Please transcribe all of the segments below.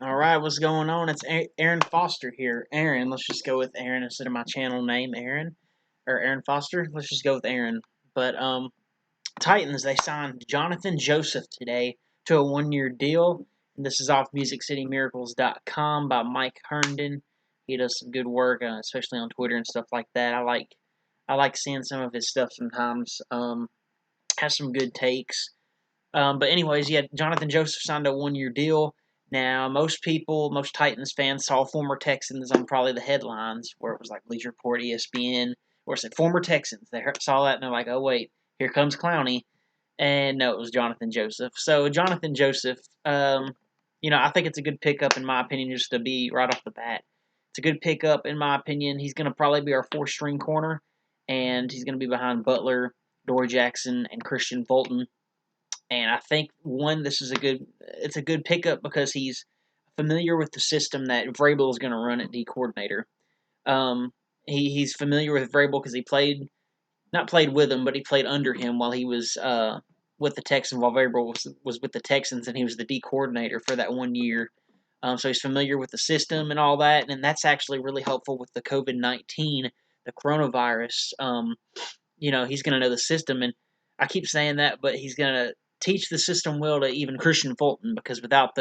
All right, what's going on? It's Aaron Foster here. Aaron, let's just go with Aaron instead of my channel name, Aaron or Aaron Foster. Let's just go with Aaron. But Titans they signed Jonathan Joseph today to a 1-year deal. And this is off MusicCityMiracles.com by Mike Herndon. He does some good work, especially on Twitter and stuff like that. I like seeing some of his stuff sometimes. Has some good takes. But anyways, yeah, Jonathan Joseph signed a 1-year deal. Now, most Titans fans saw former Texans on probably the headlines where it was like Bleacher Report, ESPN, or it said former Texans. They saw that and they're like, oh wait, here comes Clowney, and no, it was Jonathan Joseph. So Jonathan Joseph, I think it's a good pickup in my opinion, just to be right off the bat. It's a good pickup in my opinion. He's going to probably be our fourth string corner, and he's going to be behind Butler, Dory Jackson, and Christian Fulton. And I think it's a good pickup because he's familiar with the system that Vrabel is going to run at D coordinator. Um, he's familiar with Vrabel because he not played with him, but he played under him while he was with the Texans. While Vrabel was with the Texans, and he was the D coordinator for that 1 year. So he's familiar with the system and all that, and that's actually really helpful with the COVID-19, the coronavirus. He's going to know the system, and I keep saying that, but he's going to teach the system well to even Christian Fulton because without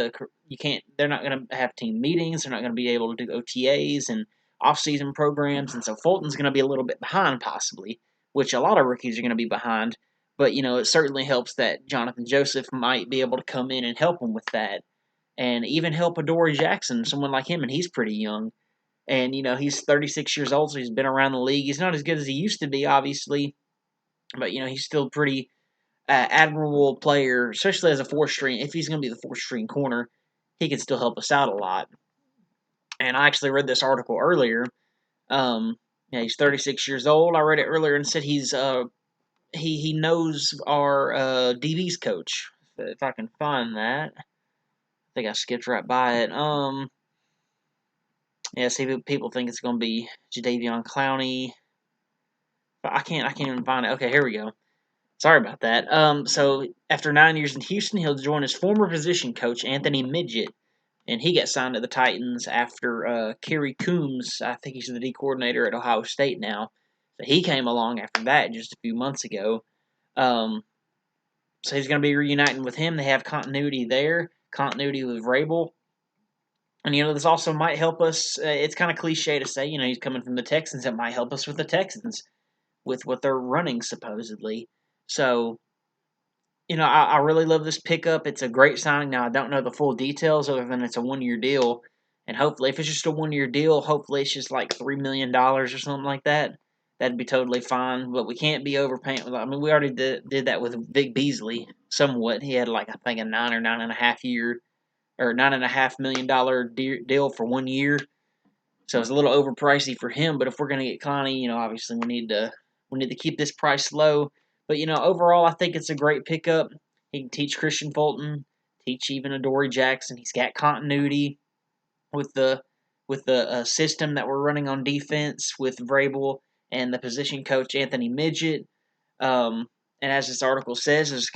you can't. They're not going to have team meetings. They're not going to be able to do OTAs and off-season programs, and so Fulton's going to be a little bit behind possibly, which a lot of rookies are going to be behind. But it certainly helps that Jonathan Joseph might be able to come in and help him with that, and even help Adoree Jackson, someone like him, and he's pretty young. And he's 36 years old, so he's been around the league. He's not as good as he used to be, obviously, but he's still pretty admirable player, especially as a fourth string. If he's going to be the fourth string corner, he can still help us out a lot. And I actually read this article earlier. Yeah, he's 36 years old. I read it earlier and said he knows our DB's coach. If I can find that, I think I skipped right by it. Yeah, see, people think it's going to be Jadeveon Clowney, but I can't even find it. Okay, here we go. Sorry about that. So after 9 years in Houston, he'll join his former position coach Anthony Midget, and he got signed to the Titans after Kerry Coombs. I think he's the D coordinator at Ohio State now. So he came along after that just a few months ago. Um, so he's going to be reuniting with him. They have continuity there, continuity with Vrabel. And this also might help us. It's kind of cliche to say, he's coming from the Texans. It might help us with the Texans with what they're running supposedly. So I really love this pickup. It's a great signing. Now, I don't know the full details other than it's a 1 year deal. And hopefully, if it's just a 1 year deal, hopefully it's just like $3 million or something like that. That'd be totally fine. But we can't be overpaying. I mean, we already did that with Vic Beasley somewhat. He had like, I think, a 9 or 9.5 year or $9.5 million deal for 1 year. So it's a little overpricey for him. But if we're going to get Connie, obviously we need to keep this price low. But overall, I think it's a great pickup. He can teach Christian Fulton, teach even Adoree Jackson. He's got continuity with the system that we're running on defense with Vrabel and the position coach Anthony Midget. And as this article says, there's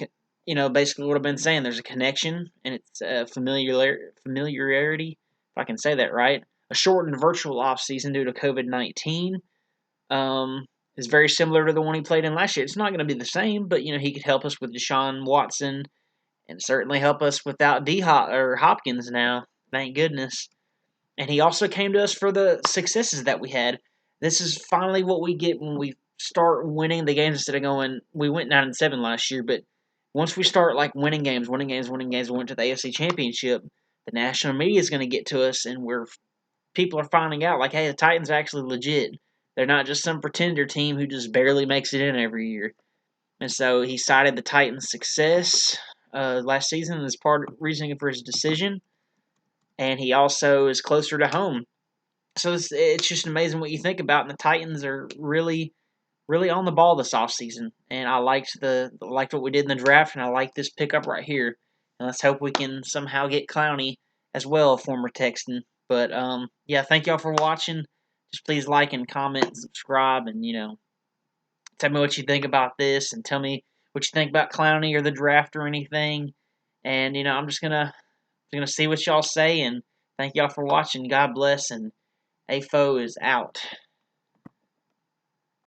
basically what I've been saying. There's a connection and it's familiarity, if I can say that right. A shortened virtual off season due to COVID-19 um, is very similar to the one he played in last year. It's not going to be the same, but he could help us with Deshaun Watson and certainly help us without D or Hopkins now. Thank goodness. And he also came to us for the successes that we had. This is finally what we get when we start winning the games instead of going. We went 9-7 last year, but once we start like winning games, winning games, winning games, we went to the AFC Championship. The national media is going to get to us, and people are finding out like, hey, the Titans are actually legit. They're not just some pretender team who just barely makes it in every year. And so he cited the Titans' success last season as part of reasoning for his decision, and he also is closer to home. So it's just amazing what you think about, and the Titans are really, really on the ball this offseason. And I liked what we did in the draft, and I like this pickup right here. And let's hope we can somehow get Clowney as well, a former Texan. But yeah, thank y'all for watching. Just please like and comment and subscribe, and tell me what you think about this, and tell me what you think about Clowney or the draft or anything. And I'm just gonna gonna see what y'all say, and thank y'all for watching. God bless, and AFO is out.